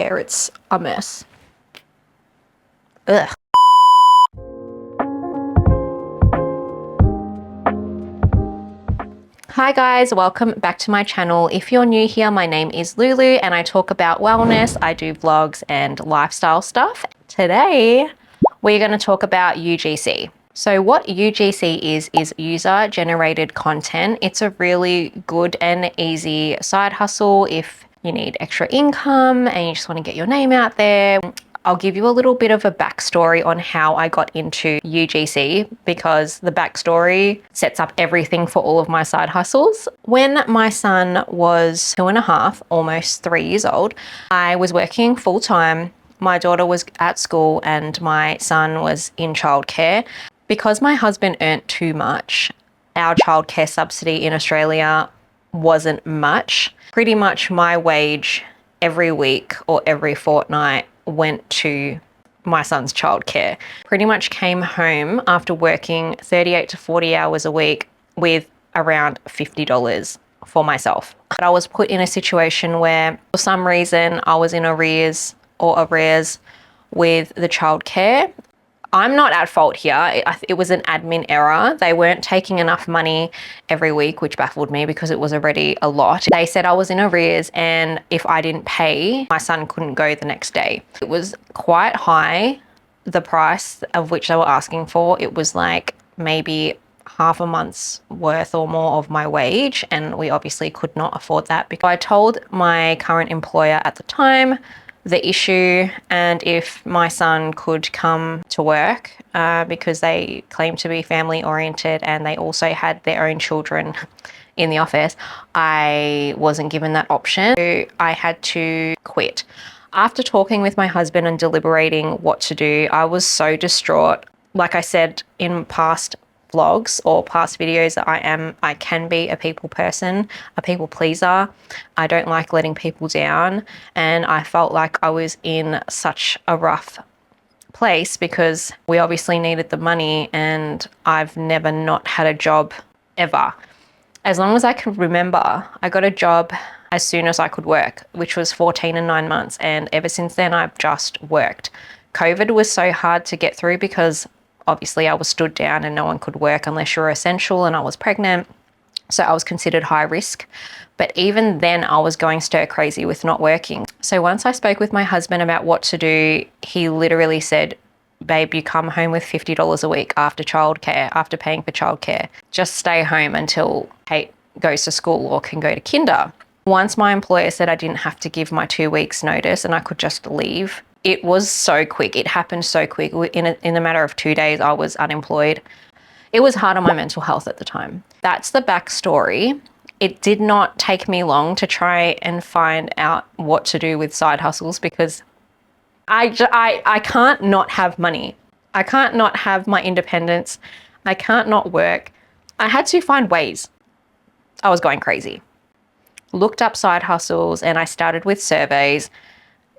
hair, it's a mess. Ugh. Hi guys, welcome back to my channel. If you're new here, my name is Lulu and I talk about wellness. I do vlogs and lifestyle stuff. Today, we're going to talk about UGC. So what UGC is user generated content. It's a really good and easy side hustle if you need extra income and you just want to get your name out there. I'll give you a little bit of a backstory on how I got into UGC because the backstory sets up everything for all of my side hustles. When my son was 2.5, almost 3 years old, I was working full time. My daughter was at school and my son was in childcare. Because my husband earned too much, our childcare subsidy in Australia wasn't much. Pretty much my wage every week or every fortnight went to my son's childcare. Pretty much came home after working 38 to 40 hours a week with around $50 for myself. But I was put in a situation where for some reason I was in arrears with the childcare. I'm not at fault here. It was an admin error. They weren't taking enough money every week, which baffled me because it was already a lot. They said I was in arrears and if I didn't pay, my son couldn't go the next day. It was quite high, the price of which they were asking for. It was like maybe half a month's worth or more of my wage, and we obviously could not afford that. Because I told my current employer at the time the issue and if my son could come to work because they claim to be family oriented and they also had their own children in the office. I wasn't given that option, so I had to quit. After talking with my husband and deliberating what to do, I was so distraught. Like I said in past vlogs or past videos that I can be a people person, a people pleaser. I don't like letting people down, and I felt like I was in such a rough place because we obviously needed the money and I've never not had a job ever. As long as I can remember, I got a job as soon as I could work, which was 14 and 9 months, and ever since then I've just worked. COVID was so hard to get through because obviously I was stood down and no one could work unless you're essential, and I was pregnant. So I was considered high risk. But even then I was going stir crazy with not working. So once I spoke with my husband about what to do, he literally said, babe, you come home with $50 a week after childcare, after paying for childcare. Just stay home until Kate goes to school or can go to kinder. Once my employer said I didn't have to give my 2 weeks notice and I could just leave, it was so quick. It happened so quick. In a matter of 2 days, I was unemployed. It was hard on my mental health at the time. That's the backstory. It did not take me long to try and find out what to do with side hustles because I can't not have money. I can't not have my independence. I can't not work. I had to find ways. I was going crazy. Looked up side hustles and I started with surveys,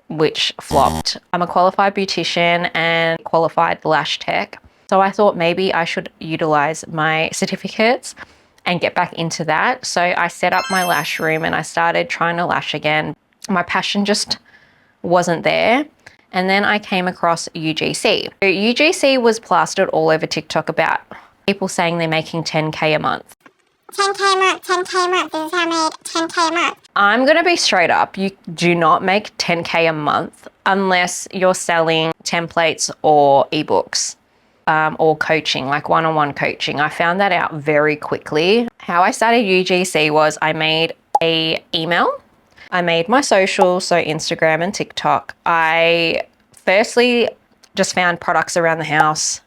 which flopped. I'm a qualified beautician and qualified lash tech. So I thought maybe I should utilize my certificates and get back into that. So I set up my lash room and I started trying to lash again. My passion just wasn't there. And then I came across UGC. So UGC was plastered all over TikTok about people saying they're making 10K a month. 10K a month, 10K a month, this is how I made 10K a month. I'm gonna be straight up, you do not make 10K a month unless you're selling templates or ebooks or coaching, like one-on-one coaching. I found that out very quickly. How I started UGC was I made an email. I made my socials, so Instagram and TikTok. I firstly just found products around the house,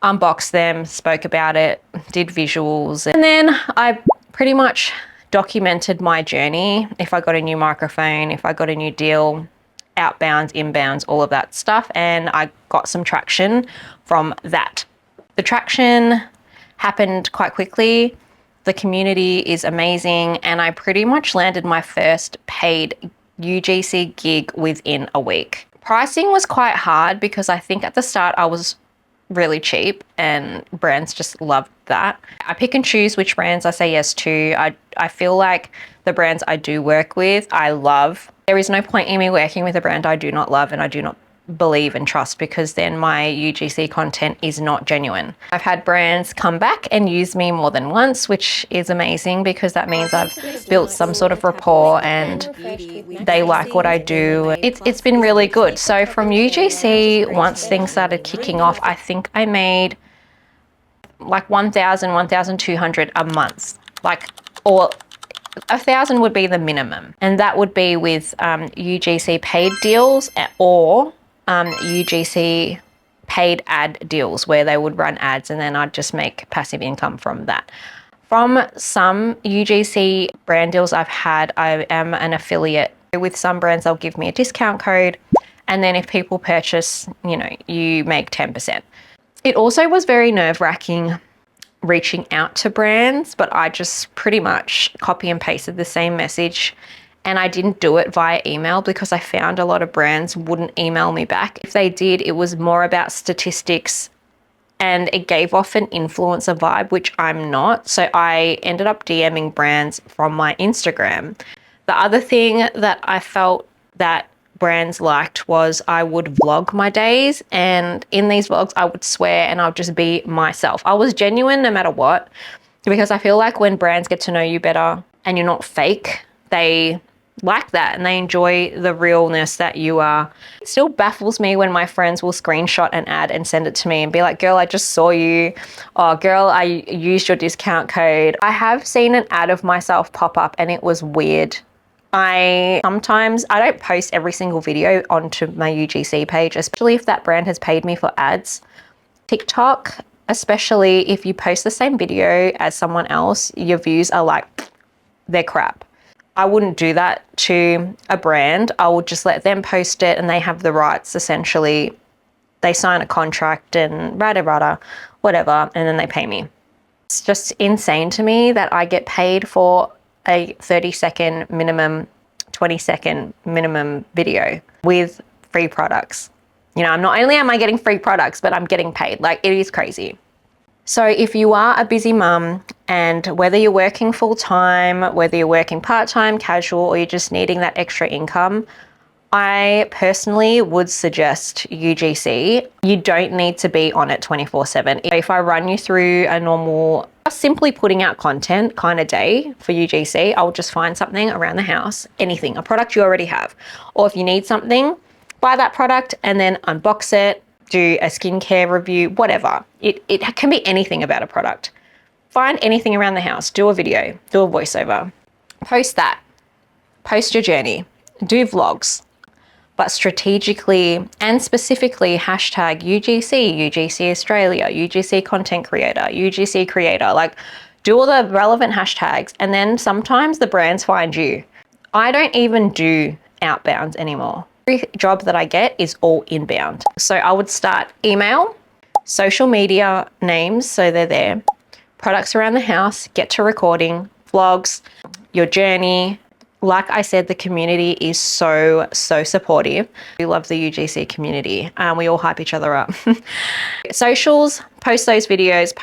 unboxed them, spoke about it, did visuals, and then I pretty much documented my journey. If I got a new microphone, if I got a new deal, outbounds, inbounds, all of that stuff, and I got some traction from that. The traction happened quite quickly. The community is amazing, and I pretty much landed my first paid UGC gig within a week. Pricing was quite hard because I think at the start I was really cheap and brands just loved that. I pick and choose which brands I say yes to. I feel like The brands I do work with, I love. There is no point in me working with a brand I do not love and I do not believe and trust, because then my UGC content is not genuine. I've had brands come back and use me more than once, which is amazing because that means I've built some sort of rapport and they like what I do. It's been really good. So from UGC, once things started kicking off, I think I made like 1,000, 1,200 a month, like, or 1,000 would be the minimum. And that would be with UGC paid deals or UGC paid ad deals where they would run ads and then I'd just make passive income from that. From some UGC brand deals I've had, I am an affiliate. With some brands, they'll give me a discount code. And then if people purchase, you know, you make 10%. It also was very nerve-wracking reaching out to brands, but I just pretty much copy and pasted the same message. And I didn't do it via email because I found a lot of brands wouldn't email me back. If they did, it was more about statistics and it gave off an influencer vibe, which I'm not. So I ended up DMing brands from my Instagram. The other thing that I felt that brands liked was I would vlog my days, and in these vlogs I would swear and I'll just be myself. I was genuine no matter what, because I feel like when brands get to know you better and you're not fake, they like that and they enjoy the realness that you are. It still baffles me when my friends will screenshot an ad and send it to me and be like, girl, I just saw you. Oh, girl, I used your discount code. I have seen an ad of myself pop up and it was weird. I don't post every single video onto my UGC page, especially if that brand has paid me for ads. TikTok, especially if you post the same video as someone else, your views are like, they're crap. I wouldn't do that to a brand. I would just let them post it and they have the rights, essentially. They sign a contract and whatever, and then they pay me. It's just insane to me that I get paid for a 30-second minimum, 20-second minimum video with free products. You know, not only am I getting free products, but I'm getting paid. Like, it is crazy. So if you are a busy mum, and whether you're working full-time, whether you're working part-time, casual, or you're just needing that extra income, I personally would suggest UGC. You don't need to be on it 24/7. If I run you through a normal, simply putting out content kind of day for UGC, I'll just find something around the house, anything, a product you already have. Or if you need something, buy that product and then unbox it, do a skincare review, whatever. It can be anything about a product. Find anything around the house, do a video, do a voiceover, post that, post your journey, do vlogs, but strategically and specifically hashtag UGC, UGC Australia, UGC content creator, UGC creator, like do all the relevant hashtags, and then sometimes the brands find you. I don't even do outbounds anymore. Every job that I get is all inbound. So I would start email, social media names, so they're there, products around the house, get to recording, vlogs, your journey. Like I said, the community is so supportive. We love the UGC community. We all hype each other up. Socials, post those videos,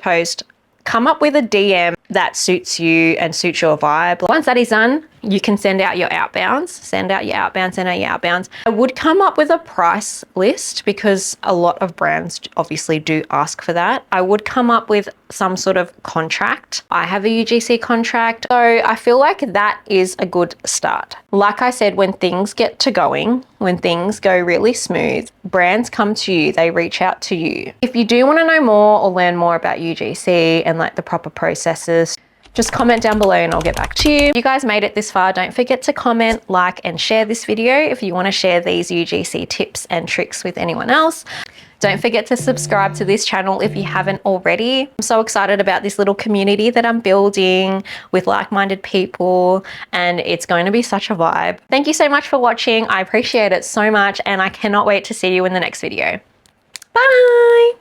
post. Come up with a DM that suits you and suits your vibe. Once that is done, you can send out your outbounds, send out your outbounds. I would come up with a price list because a lot of brands obviously do ask for that. I would come up with some sort of contract. I have a UGC contract, so I feel like that is a good start. Like I said, when things get to going, when things go really smooth, brands come to you, they reach out to you. If you do want to know more or learn more about UGC and like the proper processes, just comment down below and I'll get back to you. If you guys made it this far, don't forget to comment, like, and share this video if you want to share these UGC tips and tricks with anyone else. Don't forget to subscribe to this channel if you haven't already. I'm so excited about this little community that I'm building with like-minded people, and it's going to be such a vibe. Thank you so much for watching. I appreciate it so much, and I cannot wait to see you in the next video. Bye!